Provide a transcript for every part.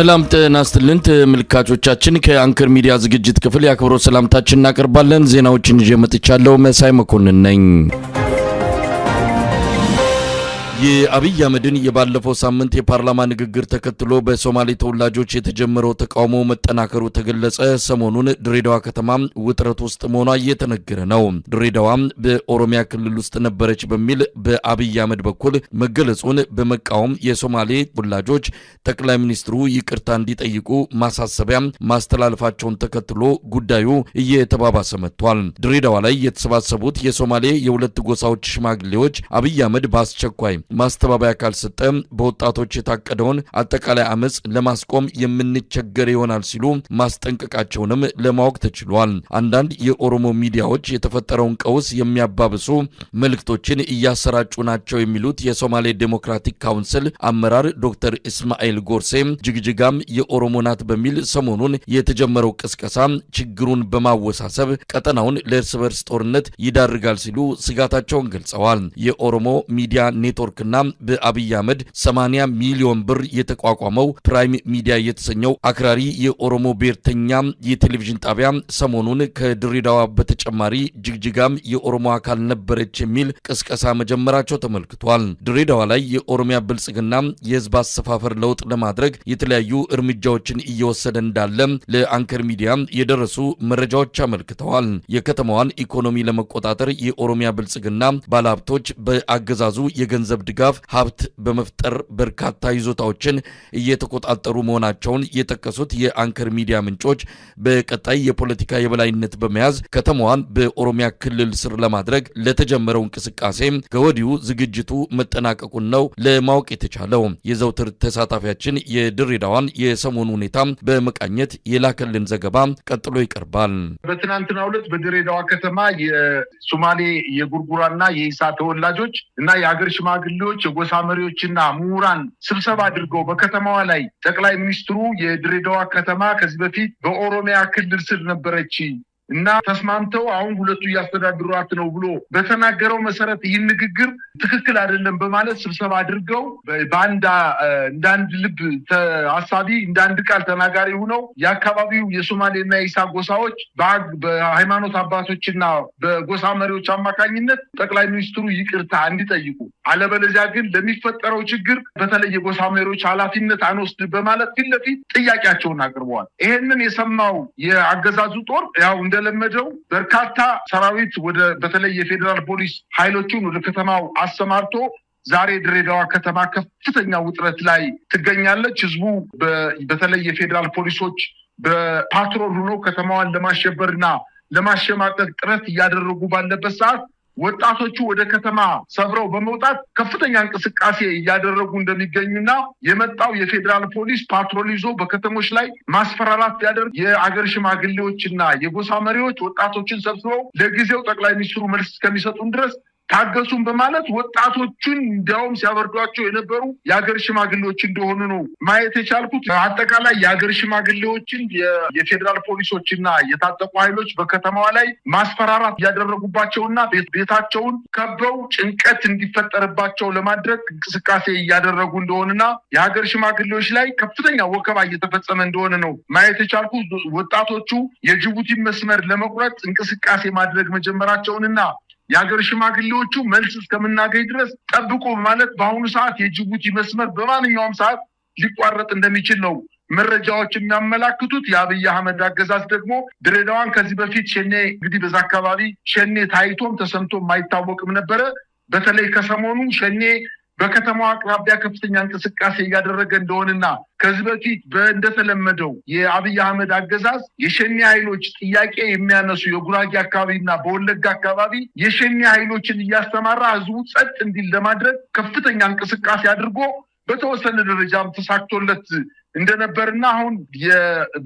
ሰላም ጤና ይስጥልን ተመልካቾቻችን ከአንከር ሚዲያ ዝግጅት ክፍል ያክብሮት ሰላምታችንን እናቀርባለን። ዜናዎችን ይዤ መጥቻለሁ። መሳይ መኮንን ነኝ። የአብይ አህመድን የባለፈው ሳምንት የፓርላማ ንግግር ተከትሎ በሶማሌ ተወላጆች የተጀመረው ተቃውሞ መጠናከሩ ተገለጸ። ሰሞኑን ድሬዳዋ ከተማ ውጥረት ውስጥ መሆኗ እየተነገረ ነው። ድሬዳዋ በኦሮሚያ ክልል ውስጥ ነበረች በሚል በአብይ አህመድ በኩል መገለጹን በመቃወም የሶማሌ ተወላጆች ጠቅላይ ሚኒስትሩ ይቅርታ እንዲጠይቁ ማሳሰቢያ ማስተላለፋቸውን ተከትሎ ጉዳዩ እየተባባሰ መጥቷል። ድሬዳዋ ላይ የተሰባሰቡት የሶማሌ የሁለት ጎሳዎች ሽማግሌዎች አብይ አህመድ በአስቸኳይ ማስተባበያ ካልሰጠ በወጣቶች የታቀደውን አጠቃላይ አመጽ ለማስቆም የምንቸገር ይሆናል ሲሉ ማስጠንቀቃቸውንም ለማወቅ ተችሏል። አንዳንድ የኦሮሞ ሚዲያዎች የተፈጠረውን ቀውስ የሚያባብሱ መልእክቶችን እያሰራጩ ናቸው የሚሉት የሶማሌ ዴሞክራቲክ ካውንስል አመራር ዶክተር ኢስማኤል ጎርሴ ጅግጅጋም የኦሮሞ ናት በሚል ሰሞኑን የተጀመረው ቅስቀሳ ችግሩን በማወሳሰብ ቀጠናውን ለእርስ በርስ ጦርነት ይዳርጋል ሲሉ ስጋታቸውን ገልጸዋል። የኦሮሞ ሚዲያ ኔትወርክ እና በአብይ አህመድ 80 ሚሊዮን ብር የተቋቋመው ፕራይም ሚዲያ የተሰኘው አክራሪ የኦሮሞ ብሔርተኛ የቴሌቪዥን ጣቢያ ሰሞኑን ከድሬዳዋ በተጨማሪ ጅግጅጋም የኦሮሞ አካል ነበረች የሚል ቅስቀሳ መጀመራቸው ተመልክቷል። ድሬዳዋ ላይ የኦሮሚያ ብልጽግና የህዝብ አሰፋፈር ለውጥ ለማድረግ የተለያዩ እርምጃዎችን እየወሰደ እንዳለ ለአንከር ሚዲያ የደረሱ መረጃዎች አመልክተዋል። የከተማዋን ኢኮኖሚ ለመቆጣጠር የኦሮሚያ ብልጽግና ባለሀብቶች በአገዛዙ የገንዘብ ድጋፍ ሀብት በመፍጠር በርካታ ይዞታዎችን እየተቆጣጠሩ መሆናቸውን የጠቀሱት የአንከር ሚዲያ ምንጮች በቀጣይ የፖለቲካ የበላይነት በመያዝ ከተማዋን በኦሮሚያ ክልል ስር ለማድረግ ለተጀመረው እንቅስቃሴ ከወዲሁ ዝግጅቱ መጠናቀቁን ነው ለማወቅ የተቻለው። የዘውትር ተሳታፊያችን የድሬዳዋን የሰሞኑ ሁኔታ በመቃኘት የላከልን ዘገባ ቀጥሎ ይቀርባል። በትናንትናው ዕለት በድሬዳዋ ከተማ የሶማሌ የጉርጉራና የኢሳ ተወላጆች እና የሀገር ሽማግሌዎች የጎሳ መሪዎችና ምሁራን ስብሰባ አድርገው በከተማዋ ላይ ጠቅላይ ሚኒስትሩ የድሬዳዋ ከተማ ከዚህ በፊት በኦሮሚያ ክልል ስር ነበረች እና ተስማምተው አሁን ሁለቱ እያስተዳድሯት ነው ብሎ በተናገረው መሰረት ይህን ንግግር ትክክል አይደለም በማለት ስብሰባ አድርገው እንዳንድ ልብ ሐሳቢ እንዳንድ ቃል ተናጋሪ ሆነው የአካባቢው የሶማሌና የኢሳ ጎሳዎች በሃይማኖት አባቶችና በጎሳ መሪዎች አማካኝነት ጠቅላይ ሚኒስትሩ ይቅርታ እንዲጠይቁ አለበለዚያ ግን ለሚፈጠረው ችግር በተለይ የጎሳ መሪዎች ኃላፊነት አንወስድ በማለት ፊት ለፊት ጥያቄያቸውን አቅርበዋል። ይሄንን የሰማው የአገዛዙ ጦር ያው እንደለመደው በርካታ ሰራዊት በተለይ የፌዴራል ፖሊስ ኃይሎቹን ወደ ከተማው አሰማርቶ ዛሬ ድሬዳዋ ከተማ ከፍተኛ ውጥረት ላይ ትገኛለች። ህዝቡ በተለይ የፌዴራል ፖሊሶች በፓትሮል ሆኖ ከተማዋን ለማሸበርና ለማሸማቀቅ ጥረት እያደረጉ ባለበት ሰዓት ወጣቶቹ ወደ ከተማ ሰብረው በመውጣት ከፍተኛ እንቅስቃሴ እያደረጉ እንደሚገኙና የመጣው የፌዴራል ፖሊስ ፓትሮል ይዞ በከተሞች ላይ ማስፈራራት ያደርግ የአገር ሽማግሌዎችና የጎሳ መሪዎች ወጣቶችን ሰብስበው ለጊዜው ጠቅላይ ሚኒስትሩ መልስ እስከሚሰጡን ድረስ ታገሱን በማለት ወጣቶቹን እንዲያውም ሲያበርዷቸው የነበሩ የሀገር ሽማግሌዎች እንደሆኑ ነው ማየት የቻልኩት። አጠቃላይ የሀገር ሽማግሌዎችን የፌዴራል ፖሊሶችና የታጠቁ ኃይሎች በከተማዋ ላይ ማስፈራራት እያደረጉባቸውና ቤታቸውን ከበው ጭንቀት እንዲፈጠርባቸው ለማድረግ እንቅስቃሴ እያደረጉ እንደሆነና የሀገር ሽማግሌዎች ላይ ከፍተኛ ወከባ እየተፈጸመ እንደሆነ ነው ማየት የቻልኩት። ወጣቶቹ የጅቡቲ መስመር ለመቁረጥ እንቅስቃሴ ማድረግ መጀመራቸውንና የሀገር ሽማግሌዎቹ መልስ እስከምናገኝ ድረስ ጠብቁ ማለት በአሁኑ ሰዓት የጅቡቲ መስመር በማንኛውም ሰዓት ሊቋረጥ እንደሚችል ነው መረጃዎች የሚያመላክቱት። የአብይ አህመድ አገዛዝ ደግሞ ድሬዳዋን ከዚህ በፊት ሸኔ እንግዲህ በዛ አካባቢ ሸኔ ታይቶም ተሰምቶም የማይታወቅም ነበረ። በተለይ ከሰሞኑ ሸኔ በከተማዋ አቅራቢያ ከፍተኛ እንቅስቃሴ እያደረገ እንደሆነና ከዚህ በፊት እንደተለመደው የአብይ አህመድ አገዛዝ የሸኔ ኃይሎች ጥያቄ የሚያነሱ የጉራጌ አካባቢና በወለጋ አካባቢ የሸኔ ኃይሎችን እያስተማራ ህዝቡ ጸጥ እንዲል ለማድረግ ከፍተኛ እንቅስቃሴ አድርጎ በተወሰነ ደረጃም ተሳክቶለት እንደነበርና አሁን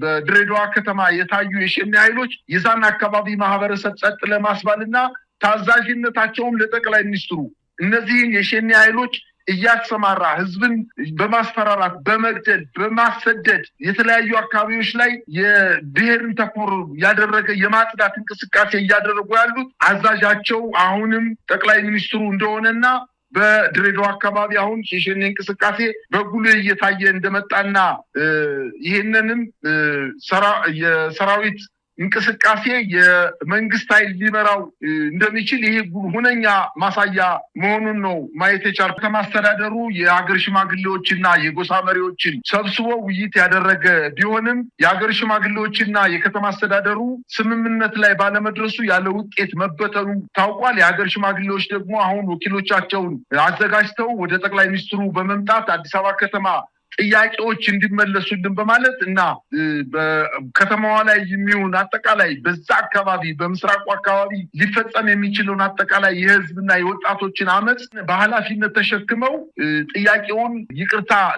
በድሬዳዋ ከተማ የታዩ የሸኔ ኃይሎች የዛን አካባቢ ማህበረሰብ ጸጥ ለማስባልና ታዛዥነታቸውም ለጠቅላይ ሚኒስትሩ እነዚህን የሸኔ ኃይሎች እያሰማራ ህዝብን በማስፈራራት በመግደል በማሰደድ የተለያዩ አካባቢዎች ላይ የብሔርን ተኮር ያደረገ የማጽዳት እንቅስቃሴ እያደረጉ ያሉት አዛዣቸው አሁንም ጠቅላይ ሚኒስትሩ እንደሆነና በድሬዳዋ አካባቢ አሁን የሸኔ እንቅስቃሴ በጉልህ እየታየ እንደመጣና ይሄንንም የሰራዊት እንቅስቃሴ የመንግስት ኃይል ሊመራው እንደሚችል ይሄ ሁነኛ ማሳያ መሆኑን ነው ማየት የቻልኩት። ከተማ አስተዳደሩ የሀገር ሽማግሌዎችና የጎሳ መሪዎችን ሰብስቦ ውይይት ያደረገ ቢሆንም የሀገር ሽማግሌዎችና የከተማ አስተዳደሩ ስምምነት ላይ ባለመድረሱ ያለ ውጤት መበተኑ ታውቋል። የሀገር ሽማግሌዎች ደግሞ አሁን ወኪሎቻቸውን አዘጋጅተው ወደ ጠቅላይ ሚኒስትሩ በመምጣት አዲስ አበባ ከተማ ጥያቄዎች እንዲመለሱልን በማለት እና በከተማዋ ላይ የሚሆን አጠቃላይ በዛ አካባቢ በምስራቁ አካባቢ ሊፈጸም የሚችለውን አጠቃላይ የህዝብና የወጣቶችን አመጽ በኃላፊነት ተሸክመው ጥያቄውን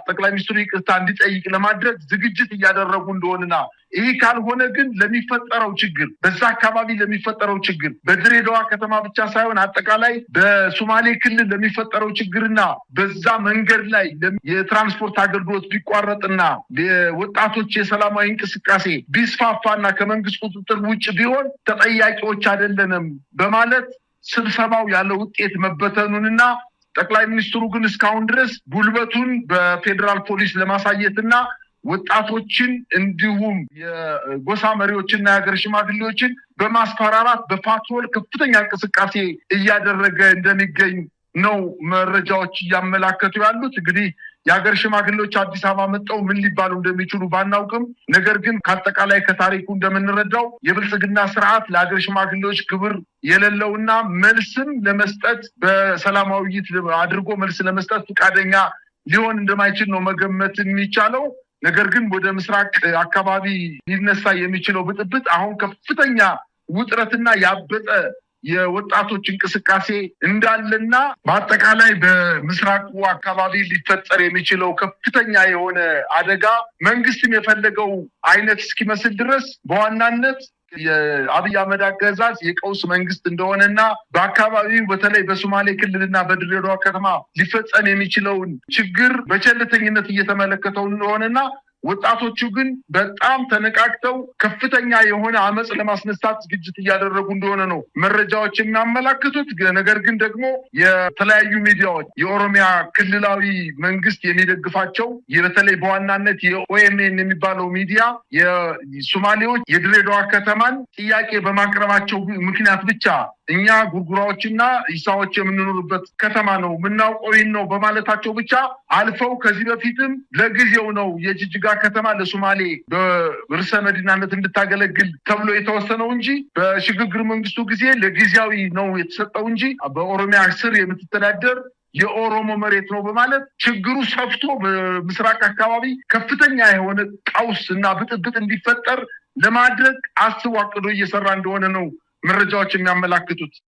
ጠቅላይ ሚኒስትሩ ይቅርታ እንዲጠይቅ ለማድረግ ዝግጅት እያደረጉ እንደሆነና ይህ ካልሆነ ግን ለሚፈጠረው ችግር በዛ አካባቢ ለሚፈጠረው ችግር በድሬዳዋ ከተማ ብቻ ሳይሆን አጠቃላይ በሶማሌ ክልል ለሚፈጠረው ችግርና በዛ መንገድ ላይ የትራንስፖርት አገልግሎት ቢቋረጥና ወጣቶች የሰላማዊ እንቅስቃሴ ቢስፋፋና ከመንግስት ቁጥጥር ውጭ ቢሆን ተጠያቂዎች አይደለንም በማለት ስብሰባው ያለ ውጤት መበተኑንና ጠቅላይ ሚኒስትሩ ግን እስካሁን ድረስ ጉልበቱን በፌደራል ፖሊስ ለማሳየትና ወጣቶችን እንዲሁም የጎሳ መሪዎችና የሀገር ሽማግሌዎችን በማስፈራራት በፓትሮል ከፍተኛ እንቅስቃሴ እያደረገ እንደሚገኝ ነው መረጃዎች እያመላከቱ ያሉት። እንግዲህ የሀገር ሽማግሌዎች አዲስ አበባ መጣው ምን ሊባሉ እንደሚችሉ ባናውቅም፣ ነገር ግን ከአጠቃላይ ከታሪኩ እንደምንረዳው የብልጽግና ስርዓት ለሀገር ሽማግሌዎች ክብር የሌለውና መልስም ለመስጠት በሰላማዊ ውይይት አድርጎ መልስ ለመስጠት ፈቃደኛ ሊሆን እንደማይችል ነው መገመት የሚቻለው። ነገር ግን ወደ ምስራቅ አካባቢ ሊነሳ የሚችለው ብጥብጥ አሁን ከፍተኛ ውጥረትና ያበጠ የወጣቶች እንቅስቃሴ እንዳለና በአጠቃላይ በምስራቁ አካባቢ ሊፈጠር የሚችለው ከፍተኛ የሆነ አደጋ መንግስትም የፈለገው አይነት እስኪመስል ድረስ በዋናነት የአብይ አህመድ አገዛዝ የቀውስ መንግስት እንደሆነና በአካባቢው በተለይ በሶማሌ ክልልና በድሬዳዋ ከተማ ሊፈጸም የሚችለውን ችግር በቸልተኝነት እየተመለከተው እንደሆነና ወጣቶቹ ግን በጣም ተነቃቅተው ከፍተኛ የሆነ አመጽ ለማስነሳት ዝግጅት እያደረጉ እንደሆነ ነው መረጃዎች የሚያመላክቱት። ነገር ግን ደግሞ የተለያዩ ሚዲያዎች የኦሮሚያ ክልላዊ መንግስት የሚደግፋቸው በተለይ በዋናነት የኦኤምኤን የሚባለው ሚዲያ የሶማሌዎች የድሬዳዋ ከተማን ጥያቄ በማቅረባቸው ምክንያት ብቻ እኛ ጉርጉራዎችና ኢሳዎች የምንኖርበት ከተማ ነው ምናውቀው ነው በማለታቸው ብቻ አልፈው ከዚህ በፊትም ለጊዜው ነው የጅጅጋ ከተማ ለሶማሌ በርዕሰ መዲናነት እንድታገለግል ተብሎ የተወሰነው እንጂ በሽግግር መንግስቱ ጊዜ ለጊዜያዊ ነው የተሰጠው እንጂ በኦሮሚያ ስር የምትተዳደር የኦሮሞ መሬት ነው በማለት ችግሩ ሰፍቶ በምስራቅ አካባቢ ከፍተኛ የሆነ ቀውስ እና ብጥብጥ እንዲፈጠር ለማድረግ አስቦ አቅዶ እየሰራ እንደሆነ ነው መረጃዎች የሚያመላክቱት።